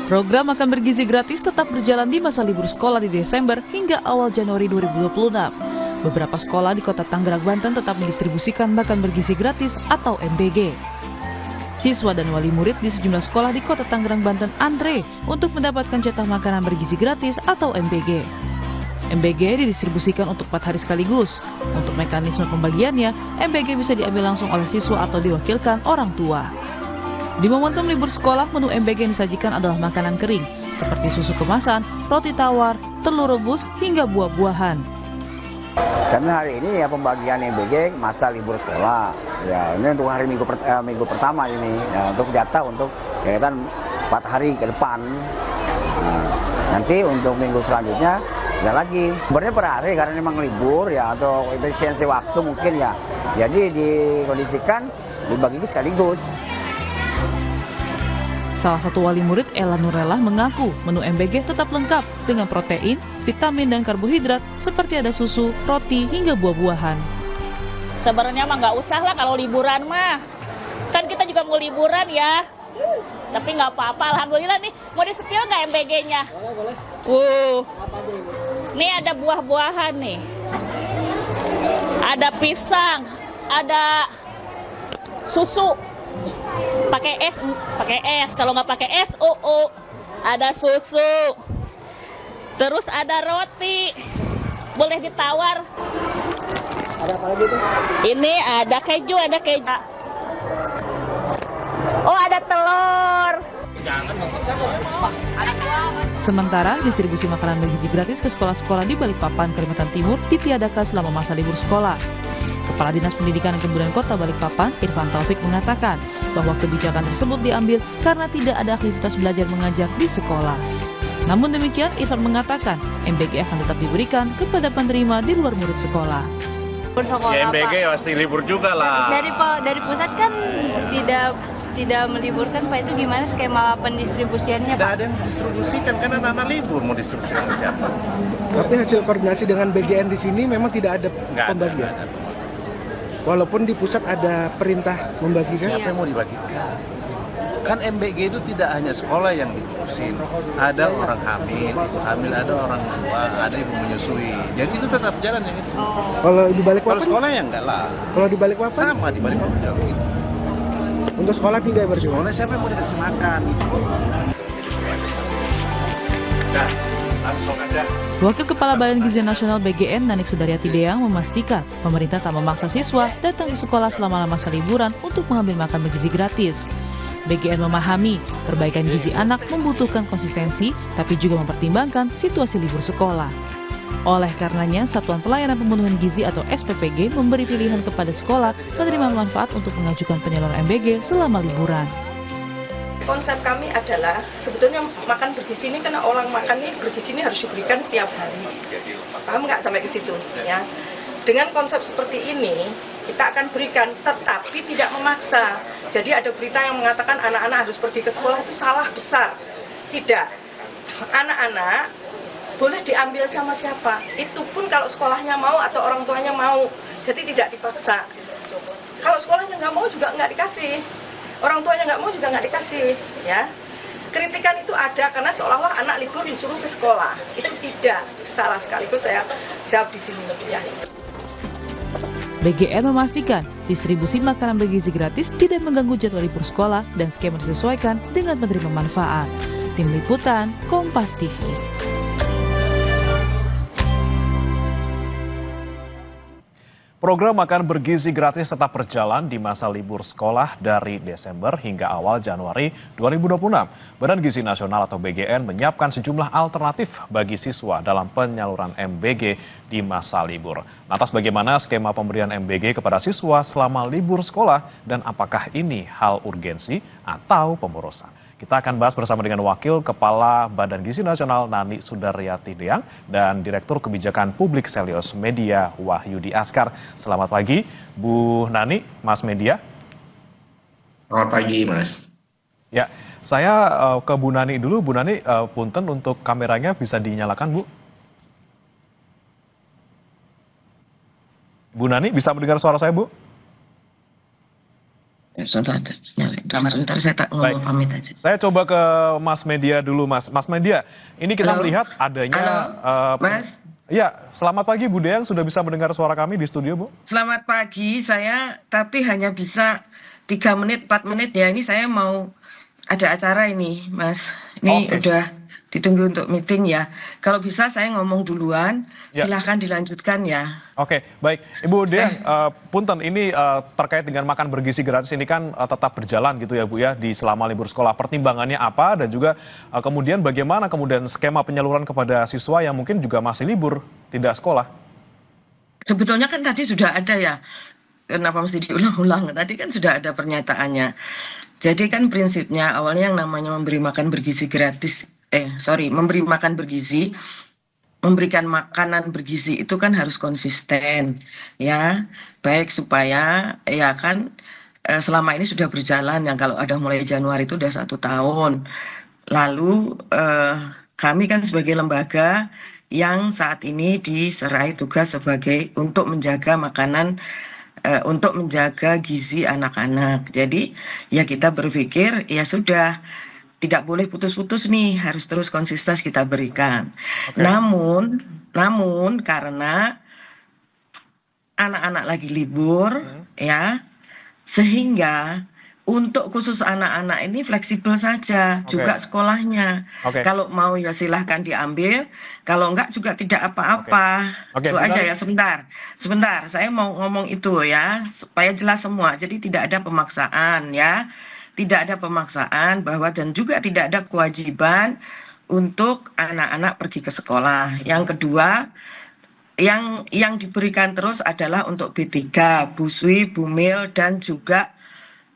Program makan bergizi gratis tetap berjalan di masa libur sekolah di Desember hingga awal Januari 2026. Beberapa sekolah di kota Tangerang, Banten tetap mendistribusikan makan bergizi gratis atau MBG. Siswa dan wali murid di sejumlah sekolah di kota Tangerang, Banten antre untuk mendapatkan jatah makanan bergizi gratis atau MBG. MBG didistribusikan untuk 4 hari sekaligus. Untuk mekanisme pembagiannya, MBG bisa diambil langsung oleh siswa atau diwakilkan orang tua. Di momentum libur sekolah, menu MBG yang disajikan adalah makanan kering, seperti susu kemasan, roti tawar, telur rebus, hingga buah-buahan. Karena hari ini ya pembagian MBG masa libur sekolah. Ya, ini untuk hari minggu pertama ini, ya, untuk jatah untuk kegiatan 4 hari ke depan. Nah, nanti untuk minggu selanjutnya ada lagi. Sebenarnya per hari karena memang libur ya atau efisiensi waktu mungkin ya. Jadi dikondisikan dibagi sekaligus. Salah satu wali murid, Ella Nurella, mengaku menu MBG tetap lengkap dengan protein, vitamin, dan karbohidrat seperti ada susu, roti, hingga buah-buahan. Sebenarnya mah nggak usah lah kalau liburan mah. Kan kita juga mau liburan ya. Tapi nggak apa-apa, alhamdulillah nih. Mau di-setil nggak MBG-nya? Boleh. Apa aja Ibu? Nih ada buah-buahan nih. Ada pisang, ada susu. Pakai es. Kalau nggak pakai es, ada susu. Terus ada roti. Boleh ditawar. Ada apa lagi tuh? Ini ada keju. Oh, ada telur. Sementara distribusi makanan bergizi gratis ke sekolah-sekolah di Balikpapan, Kalimantan Timur ditiadakan selama masa libur sekolah. Kepala Dinas Pendidikan dan Kebudayaan Kota Balikpapan, Irfan Taufik, mengatakan bahwa kebijakan tersebut diambil karena tidak ada aktivitas belajar mengajar di sekolah. Namun demikian, Irfan mengatakan MBG akan tetap diberikan kepada penerima di luar murid sekolah. Ya, MBG pasti libur juga lah. Dari pusat kan tidak meliburkan, Pak, itu gimana skema pendistribusiannya, Pak? Tidak ada yang distribusikan karena anak-anak libur, mau distribusikan ke siapa? Tapi hasil koordinasi dengan BGN di sini memang tidak ada pembagian. Nggak ada. Walaupun di pusat ada perintah membagikan. Siapa yang mau dibagikan? Kan MBG itu tidak hanya sekolah yang diurusin. Ada orang hamil, ibu hamil, ada orang tua, ada ibu menyusui. Jadi itu tetap jalan yang itu. Kalau di Balikpapan? Kalau sekolah ya enggak lah. Kalau di Balikpapan? Sama di Balikpapan juga begitu. Untuk sekolah tidak berjuang? Sekolah siapa yang mau dikasih makan? Nah, langsung aja. Wakil Kepala Badan Gizi Nasional BGN, Nanik Sudaryati Deang, memastikan pemerintah tak memaksa siswa datang ke sekolah selama masa liburan untuk mengambil makan bergizi gratis. BGN memahami perbaikan gizi anak membutuhkan konsistensi, tapi juga mempertimbangkan situasi libur sekolah. Oleh karenanya, Satuan Pelayanan Pemenuhan Gizi atau SPPG memberi pilihan kepada sekolah penerima manfaat untuk mengajukan penyaluran MBG selama liburan. Konsep kami adalah sebetulnya makan bergizi ini karena orang makan ini bergizi ini harus diberikan setiap hari. Paham nggak sampai ke situ? Ya. Dengan konsep seperti ini kita akan berikan, tetapi tidak memaksa. Jadi ada berita yang mengatakan anak-anak harus pergi ke sekolah, itu salah besar. Tidak. Anak-anak boleh diambil sama siapa. Itu pun kalau sekolahnya mau atau orang tuanya mau. Jadi tidak dipaksa. Kalau sekolahnya nggak mau juga nggak dikasih. Orang tuanya nggak mau juga nggak dikasih, ya. Kritikan itu ada karena seolah-olah anak libur disuruh ke sekolah. Itu tidak, salah sekali. Itu saya jawab di sini ya. BGN memastikan distribusi makanan bergizi gratis tidak mengganggu jadwal libur sekolah dan skema disesuaikan dengan penerima manfaat. Tim Liputan, Kompas TV. Program makan bergizi gratis tetap berjalan di masa libur sekolah dari Desember hingga awal Januari 2026. Badan Gizi Nasional atau BGN menyiapkan sejumlah alternatif bagi siswa dalam penyaluran MBG di masa libur. Lantas bagaimana skema pemberian MBG kepada siswa selama libur sekolah dan apakah ini hal urgensi atau pemborosan? Kita akan bahas bersama dengan Wakil Kepala Badan Gizi Nasional Nanik Sudaryati Deang dan Direktur Kebijakan Publik Selios Media Wahyudi Askar. Selamat pagi Bu Nani, Mas Media. Selamat pagi Mas. Ya, saya ke Bu Nani dulu. Bu Nani, punten untuk kameranya bisa dinyalakan Bu. Bu Nani bisa mendengar suara saya Bu? Sebentar, nyalain. kamar sebentar, saya tak ngomong pamit aja. Saya coba ke Mas Media dulu, Mas. Mas Media, ini kita melihat adanya... Mas? Ya, selamat pagi Bu Deyang, sudah bisa mendengar suara kami di studio, Bu? Selamat pagi, saya tapi hanya bisa 3 menit, 4 menit ya. Ini saya mau ada acara ini, Mas. Ini udah ditunggu untuk meeting ya. Kalau bisa saya ngomong duluan, silahkan dilanjutkan ya. Oke, baik. Ibu Deyang, punten, ini terkait dengan makan bergizi gratis ini kan tetap berjalan gitu ya Bu ya, di selama libur sekolah. Pertimbangannya apa dan juga kemudian bagaimana kemudian skema penyaluran kepada siswa yang mungkin juga masih libur, tidak sekolah? Sebetulnya kan tadi sudah ada ya, kenapa mesti diulang-ulang? Tadi kan sudah ada pernyataannya. Jadi kan prinsipnya awalnya yang namanya memberi makan bergizi gratis, memberi makan bergizi, memberikan makanan bergizi itu kan harus konsisten ya, baik supaya ya kan selama ini sudah berjalan, yang kalau ada mulai Januari itu udah 1 tahun lalu. Kami kan sebagai lembaga yang saat ini diserai tugas sebagai untuk menjaga makanan, untuk menjaga gizi anak-anak. Jadi ya kita berpikir ya sudah, tidak boleh putus-putus nih, harus terus konsisten kita berikan. Namun karena anak-anak lagi libur ya, sehingga untuk khusus anak-anak ini fleksibel saja juga sekolahnya. Kalau mau ya silahkan diambil, kalau enggak juga tidak apa-apa. Itu aja ya. Sebentar, saya mau ngomong itu ya supaya jelas semua. Jadi tidak ada pemaksaan ya. Tidak ada pemaksaan bahwa dan juga tidak ada kewajiban untuk anak-anak pergi ke sekolah. Yang kedua, yang diberikan terus adalah untuk B3, busui, bumil, dan juga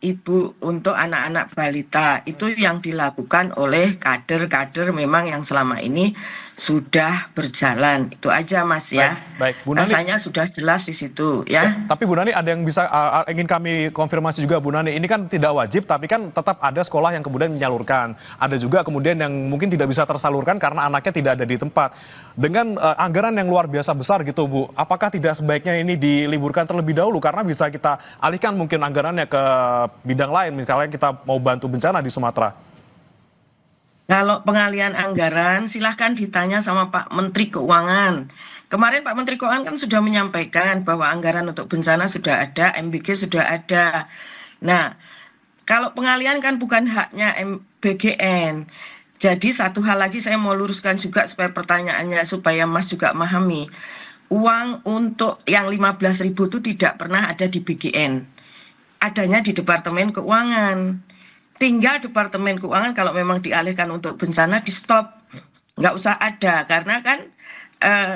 ibu untuk anak-anak balita. Itu yang dilakukan oleh kader-kader memang yang selama ini sudah berjalan. Itu aja Mas ya. Baik, Bu Nani. Rasanya sudah jelas di situ ya. Tapi Bu Nani, ada yang bisa ingin kami konfirmasi juga Bu Nani. Ini kan tidak wajib, tapi kan tetap ada sekolah yang kemudian menyalurkan. Ada juga kemudian yang mungkin tidak bisa tersalurkan karena anaknya tidak ada di tempat. Dengan anggaran yang luar biasa besar gitu Bu, apakah tidak sebaiknya ini diliburkan terlebih dahulu karena bisa kita alihkan mungkin anggarannya ke bidang lain, misalnya kita mau bantu bencana di Sumatera? Kalau pengalian anggaran silahkan ditanya sama Pak Menteri Keuangan. Kemarin Pak Menteri Keuangan kan sudah menyampaikan bahwa anggaran untuk bencana sudah ada, MBG sudah ada. Nah, kalau pengalian kan bukan haknya BGN. Jadi satu hal lagi saya mau luruskan juga supaya pertanyaannya, supaya Mas juga memahami. Uang untuk yang 15.000 itu tidak pernah ada di BGN. Adanya di Departemen Keuangan. Tinggal Departemen Keuangan kalau memang dialihkan untuk bencana di stop. Nggak usah ada, karena kan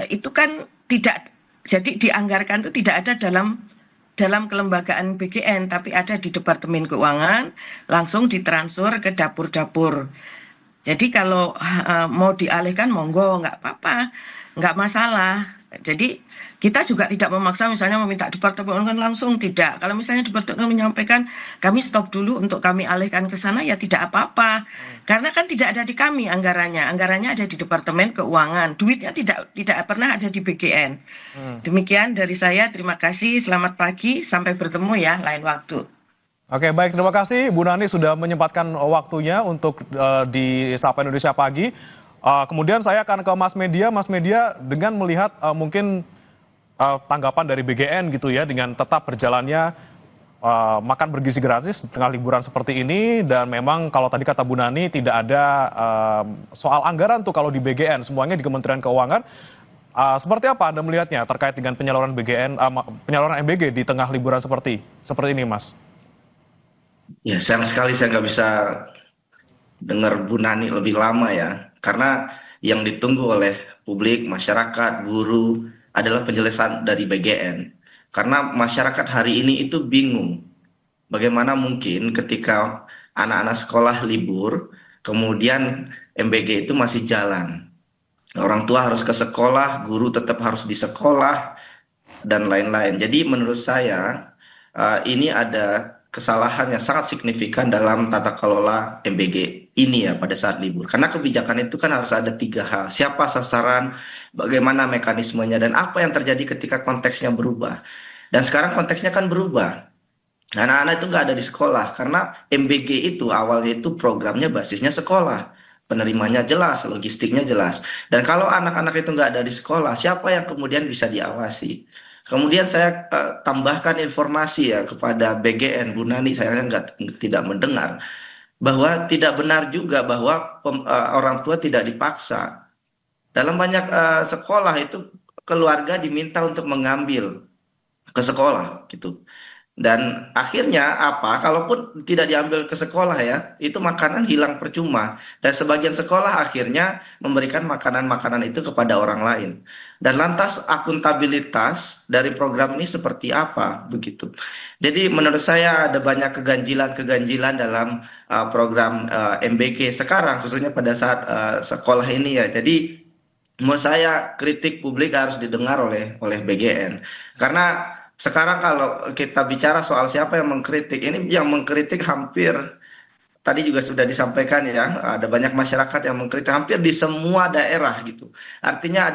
itu kan tidak, jadi dianggarkan itu tidak ada dalam kelembagaan BGN, tapi ada di Departemen Keuangan, langsung ditransfer ke dapur-dapur. Jadi kalau mau dialihkan monggo, nggak apa-apa, nggak masalah. Jadi kita juga tidak memaksa misalnya meminta Departemen langsung, tidak. Kalau misalnya Departemen menyampaikan kami stop dulu untuk kami alihkan ke sana, ya tidak apa-apa. Karena kan tidak ada di kami anggarannya ada di Departemen Keuangan. Duitnya tidak pernah ada di BGN. Demikian dari saya, terima kasih, selamat pagi, sampai bertemu ya lain waktu. Oke, baik, terima kasih Bu Nani sudah menyempatkan waktunya untuk di Sapa Indonesia Pagi. Kemudian saya akan ke Mas Media dengan melihat mungkin tanggapan dari BGN gitu ya, dengan tetap berjalannya makan bergizi gratis di tengah liburan seperti ini, dan memang kalau tadi kata Bu Nani tidak ada soal anggaran tuh kalau di BGN, semuanya di Kementerian Keuangan. Seperti apa Anda melihatnya terkait dengan penyaluran BGN, penyaluran MBG di tengah liburan seperti ini, Mas? Ya, sayang sekali saya nggak bisa dengar Bu Nani lebih lama ya, karena yang ditunggu oleh publik, masyarakat, guru adalah penjelasan dari BGN. Karena masyarakat hari ini itu bingung, bagaimana mungkin ketika anak-anak sekolah libur, kemudian MBG itu masih jalan. Orang tua harus ke sekolah, guru tetap harus di sekolah, dan lain-lain. Jadi menurut saya ini ada kesalahan yang sangat signifikan dalam tata kelola MBG ini ya pada saat libur. Karena kebijakan itu kan harus ada 3 hal. Siapa sasaran, bagaimana mekanismenya, dan apa yang terjadi ketika konteksnya berubah. Dan sekarang konteksnya kan berubah. Anak-anak itu nggak ada di sekolah karena MBG itu awalnya itu programnya basisnya sekolah. Penerimanya jelas, logistiknya jelas. Dan kalau anak-anak itu nggak ada di sekolah, siapa yang kemudian bisa diawasi? Kemudian saya tambahkan informasi ya kepada BGN, Bu Nani, saya tidak mendengar bahwa tidak benar juga bahwa orang tua tidak dipaksa. Dalam banyak sekolah itu keluarga diminta untuk mengambil ke sekolah gitu. Dan akhirnya apa? Kalaupun tidak diambil ke sekolah ya, itu makanan hilang percuma. Dan sebagian sekolah akhirnya memberikan makanan-makanan itu kepada orang lain. Dan lantas akuntabilitas dari program ini seperti apa begitu. Jadi menurut saya ada banyak keganjilan-keganjilan dalam program MBG sekarang, khususnya pada saat sekolah ini ya. Jadi menurut saya kritik publik harus didengar oleh BGN. Karena sekarang kalau kita bicara soal siapa yang mengkritik, ini yang mengkritik hampir tadi juga sudah disampaikan ya, ada banyak masyarakat yang mengkritik hampir di semua daerah gitu. Artinya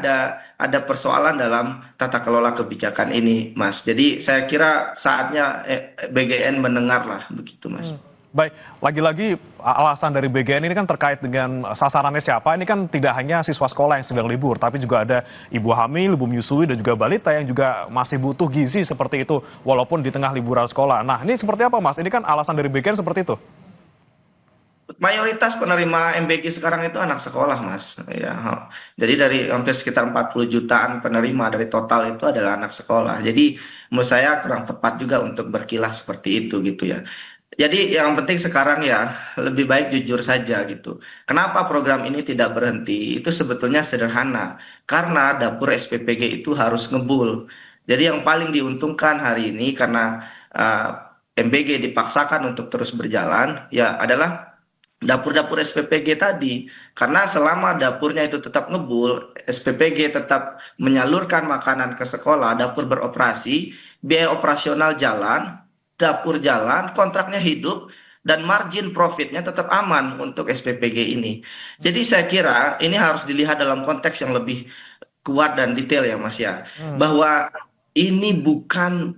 ada persoalan dalam tata kelola kebijakan ini, Mas. Jadi saya kira saatnya BGN mendengarlah begitu, Mas. Baik, lagi-lagi alasan dari BGN ini kan terkait dengan sasarannya siapa. Ini kan tidak hanya siswa sekolah yang sedang libur, tapi juga ada ibu hamil, ibu menyusui, dan juga balita yang juga masih butuh gizi seperti itu, walaupun di tengah liburan sekolah. Nah, ini seperti apa, Mas? Ini kan alasan dari BGN seperti itu. Mayoritas penerima MBG sekarang itu anak sekolah, Mas. Ya, jadi dari hampir sekitar 40 jutaan penerima dari total itu adalah anak sekolah. Jadi menurut saya kurang tepat juga untuk berkilah seperti itu gitu ya. Jadi yang penting sekarang ya lebih baik jujur saja gitu. Kenapa program ini tidak berhenti? Itu sebetulnya sederhana. Karena dapur SPPG itu harus ngebul. Jadi yang paling diuntungkan hari ini karena MBG dipaksakan untuk terus berjalan ya adalah dapur-dapur SPPG tadi. Karena selama dapurnya itu tetap ngebul, SPPG tetap menyalurkan makanan ke sekolah, dapur beroperasi, biaya operasional jalan, dapur jalan, kontraknya hidup, dan margin profitnya tetap aman untuk SPPG ini. Jadi saya kira ini harus dilihat dalam konteks yang lebih kuat dan detail ya Mas ya. Bahwa ini bukan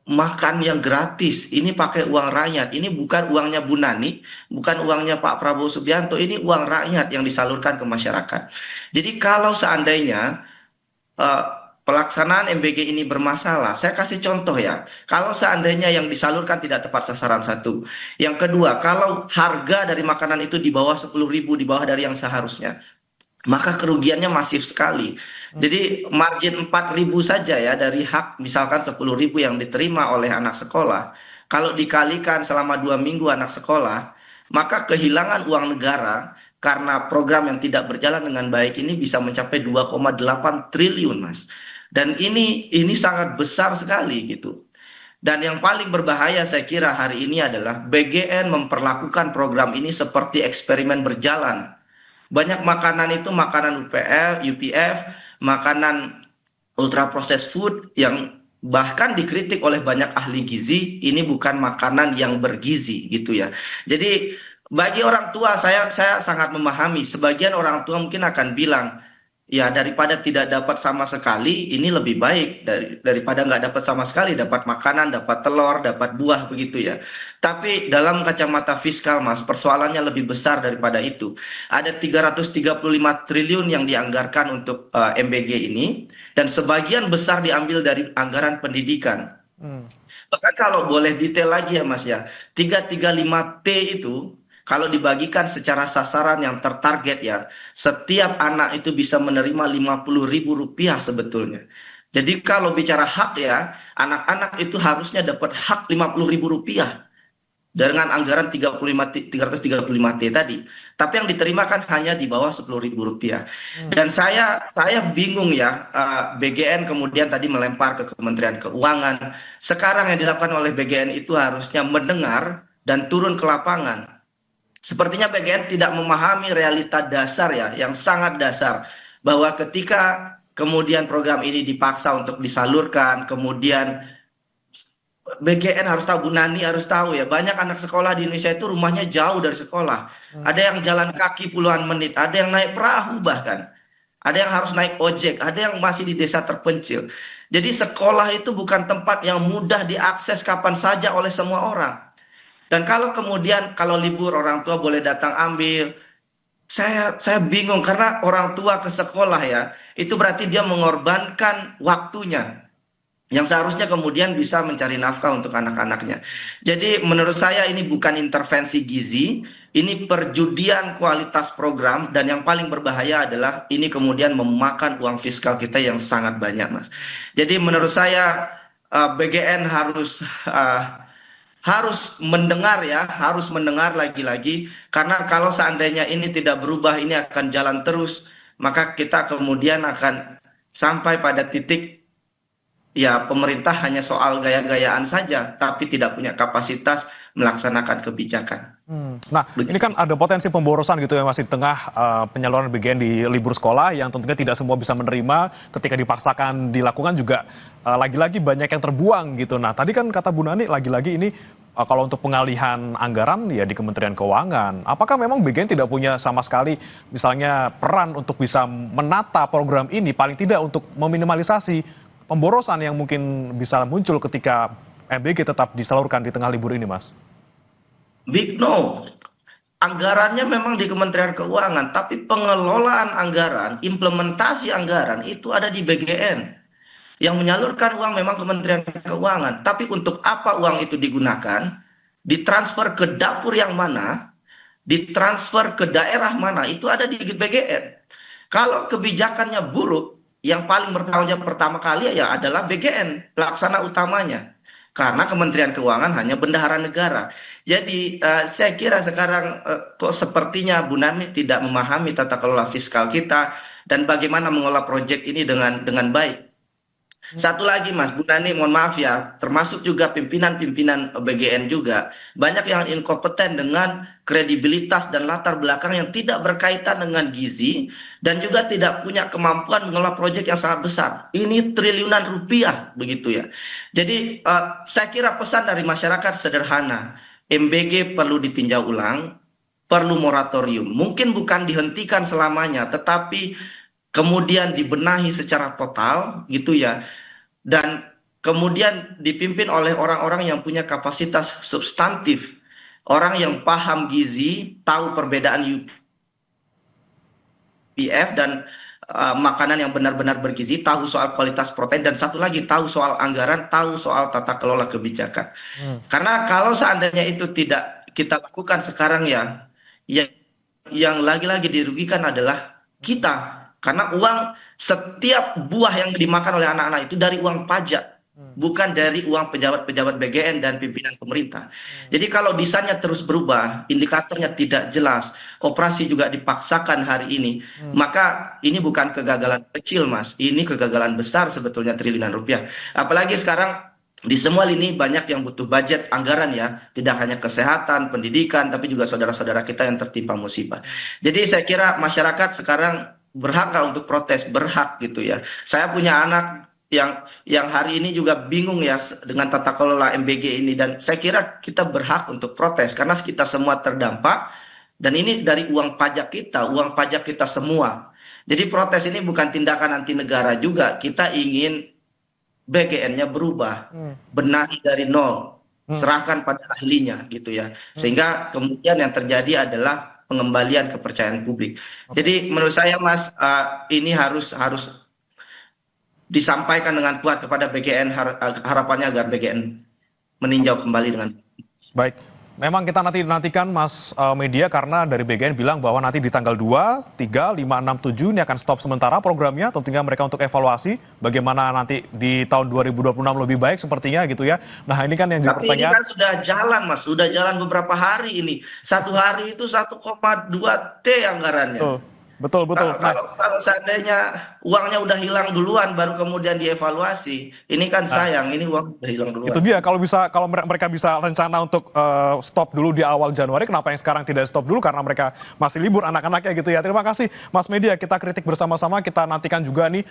makan yang gratis, ini pakai uang rakyat, ini bukan uangnya Bu Nani, bukan uangnya Pak Prabowo Subianto, ini uang rakyat yang disalurkan ke masyarakat. Jadi kalau seandainya pelaksanaan MBG ini bermasalah, saya kasih contoh ya. Kalau seandainya yang disalurkan tidak tepat sasaran satu. Yang kedua, kalau harga dari makanan itu di bawah 10.000, di bawah dari yang seharusnya, maka kerugiannya masif sekali. Jadi margin 4.000 saja ya dari hak misalkan 10.000 yang diterima oleh anak sekolah. Kalau dikalikan selama 2 minggu anak sekolah, maka kehilangan uang negara karena program yang tidak berjalan dengan baik ini bisa mencapai 2,8 triliun, Mas. Dan ini sangat besar sekali gitu. Dan yang paling berbahaya saya kira hari ini adalah BGN memperlakukan program ini seperti eksperimen berjalan. Banyak makanan itu makanan UPF, makanan ultra processed food yang bahkan dikritik oleh banyak ahli gizi, ini bukan makanan yang bergizi gitu ya. Jadi bagi orang tua saya sangat memahami, sebagian orang tua mungkin akan bilang, ya daripada tidak dapat sama sekali, ini lebih baik daripada nggak dapat sama sekali, dapat makanan, dapat telur, dapat buah begitu ya. Tapi dalam kacamata fiskal Mas, persoalannya lebih besar daripada itu. Ada 335 triliun yang dianggarkan untuk MBG ini, dan sebagian besar diambil dari anggaran pendidikan. Bahkan kalau boleh detail lagi ya Mas ya, 335T itu kalau dibagikan secara sasaran yang tertarget ya, setiap anak itu bisa menerima Rp50.000 sebetulnya. Jadi kalau bicara hak ya, anak-anak itu harusnya dapat hak Rp50.000 dengan anggaran 335T tadi. Tapi yang diterima kan hanya di bawah Rp10.000. Dan saya bingung ya, BGN kemudian tadi melempar ke Kementerian Keuangan. Sekarang yang dilakukan oleh BGN itu harusnya mendengar dan turun ke lapangan. Sepertinya BGN tidak memahami realita dasar ya, yang sangat dasar. Bahwa ketika kemudian program ini dipaksa untuk disalurkan, kemudian BGN harus tahu, Bu Nani harus tahu ya, banyak anak sekolah di Indonesia itu rumahnya jauh dari sekolah. Ada yang jalan kaki puluhan menit, ada yang naik perahu bahkan. Ada yang harus naik ojek, ada yang masih di desa terpencil. Jadi sekolah itu bukan tempat yang mudah diakses kapan saja oleh semua orang. Dan kalau kemudian kalau libur orang tua boleh datang ambil, saya bingung karena orang tua ke sekolah ya, itu berarti dia mengorbankan waktunya yang seharusnya kemudian bisa mencari nafkah untuk anak-anaknya. Jadi menurut saya ini bukan intervensi gizi, ini perjudian kualitas program, dan yang paling berbahaya adalah ini kemudian memakan uang fiskal kita yang sangat banyak, Mas. Jadi menurut saya BGN harus mendengar ya, harus mendengar lagi-lagi, karena kalau seandainya ini tidak berubah, ini akan jalan terus, maka kita kemudian akan sampai pada titik ya pemerintah hanya soal gaya-gayaan saja, tapi tidak punya kapasitas melaksanakan kebijakan. Nah, ini kan ada potensi pemborosan gitu ya, masih di tengah penyaluran BGN di libur sekolah yang tentunya tidak semua bisa menerima, ketika dipaksakan dilakukan juga lagi-lagi banyak yang terbuang gitu. Nah, tadi kan kata Bu Nani lagi-lagi ini kalau untuk pengalihan anggaran ya di Kementerian Keuangan. Apakah memang BGN tidak punya sama sekali misalnya peran untuk bisa menata program ini, paling tidak untuk meminimalisasi pemborosan yang mungkin bisa muncul ketika MBG tetap disalurkan di tengah libur ini, Mas? Big no. Anggarannya memang di Kementerian Keuangan, tapi pengelolaan anggaran, implementasi anggaran itu ada di BGN. Yang menyalurkan uang memang Kementerian Keuangan, tapi untuk apa uang itu digunakan, ditransfer ke dapur yang mana, ditransfer ke daerah mana, itu ada di BGN. Kalau kebijakannya buruk, yang paling bertanggung jawab pertama kali ya adalah BGN, pelaksana utamanya. Karena Kementerian Keuangan hanya bendahara negara. Jadi saya kira sekarang kok sepertinya Bu Nani tidak memahami tata kelola fiskal kita dan bagaimana mengelola proyek ini dengan baik. Satu lagi Mas, Bu Nani mohon maaf ya, termasuk juga pimpinan-pimpinan BGN juga, banyak yang inkompeten dengan kredibilitas dan latar belakang yang tidak berkaitan dengan gizi, dan juga tidak punya kemampuan mengelola proyek yang sangat besar. Ini triliunan rupiah begitu ya. Jadi saya kira pesan dari masyarakat sederhana, MBG perlu ditinjau ulang, perlu moratorium. Mungkin bukan dihentikan selamanya, tetapi kemudian dibenahi secara total gitu ya, dan kemudian dipimpin oleh orang-orang yang punya kapasitas substantif, orang yang paham gizi, tahu perbedaan UPF dan makanan yang benar-benar bergizi, tahu soal kualitas protein, dan satu lagi tahu soal anggaran, tahu soal tata kelola kebijakan. Karena kalau seandainya itu tidak kita lakukan sekarang ya, yang lagi-lagi dirugikan adalah kita. Karena uang, setiap buah yang dimakan oleh anak-anak itu dari uang pajak, bukan dari uang pejabat-pejabat BGN dan pimpinan pemerintah. Jadi kalau desainnya terus berubah, indikatornya tidak jelas, operasi juga dipaksakan hari ini, maka ini bukan kegagalan kecil Mas, ini kegagalan besar sebetulnya, triliunan rupiah. Apalagi sekarang di semua lini banyak yang butuh budget anggaran ya, tidak hanya kesehatan, pendidikan, tapi juga saudara-saudara kita yang tertimpa musibah. Jadi saya kira masyarakat sekarang berhak untuk protes, berhak gitu ya. Saya punya anak yang hari ini juga bingung ya dengan tata kelola MBG ini, dan saya kira kita berhak untuk protes karena kita semua terdampak, dan ini dari uang pajak kita semua. Jadi protes ini bukan tindakan anti negara juga, kita ingin BGN-nya berubah, benahi dari nol, serahkan pada ahlinya gitu ya. Sehingga kemudian yang terjadi adalah pengembalian kepercayaan publik. Jadi menurut saya Mas, ini harus disampaikan dengan kuat kepada BGN, harapannya agar BGN meninjau kembali dengan baik. Memang kita nantikan Mas Media, karena dari BGN bilang bahwa nanti di tanggal 2, 3, 5, 6, 7 ini akan stop sementara programnya, tentunya mereka untuk evaluasi bagaimana nanti di tahun 2026 lebih baik sepertinya gitu ya. Nah ini kan yang tapi dipertanyakan. ini kan sudah jalan Mas, sudah jalan beberapa hari ini. Satu hari itu 1,2 T anggarannya. Betul. Kalau seandainya uangnya udah hilang duluan baru kemudian dievaluasi, ini kan sayang, ini uang udah hilang duluan. Itu dia, kalau mereka bisa rencana untuk stop dulu di awal Januari, kenapa yang sekarang tidak stop dulu? Karena mereka masih libur anak-anaknya gitu ya. Terima kasih Mas Media, kita kritik bersama-sama, kita nantikan juga nih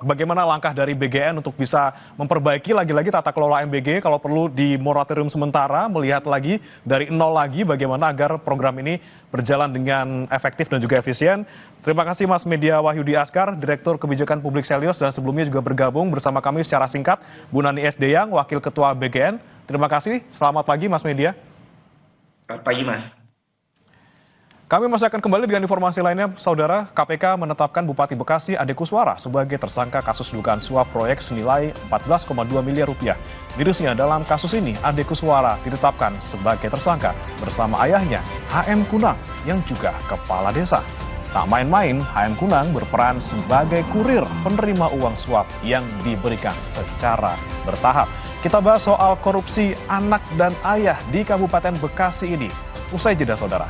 bagaimana langkah dari BGN untuk bisa memperbaiki lagi-lagi tata kelola MBG, kalau perlu di moratorium sementara, melihat lagi dari nol lagi bagaimana agar program ini berjalan dengan efektif dan juga efisien. Terima kasih Mas Media Wahyudi Askar, Direktur Kebijakan Publik Selios, dan sebelumnya juga bergabung bersama kami secara singkat, Bu Nani S. Deyang, Wakil Ketua BGN. Terima kasih, selamat pagi Mas Media. Selamat pagi Mas. Kami masih akan kembali dengan informasi lainnya, Saudara. KPK menetapkan Bupati Bekasi Ade Kuswara sebagai tersangka kasus dugaan suap proyek senilai 14,2 miliar rupiah. Mirisnya dalam kasus ini, Ade Kuswara ditetapkan sebagai tersangka bersama ayahnya, HM Kunang, yang juga kepala desa. Tak main-main, HM Kunang berperan sebagai kurir penerima uang suap yang diberikan secara bertahap. Kita bahas soal korupsi anak dan ayah di Kabupaten Bekasi ini. Usai jeda, Saudara.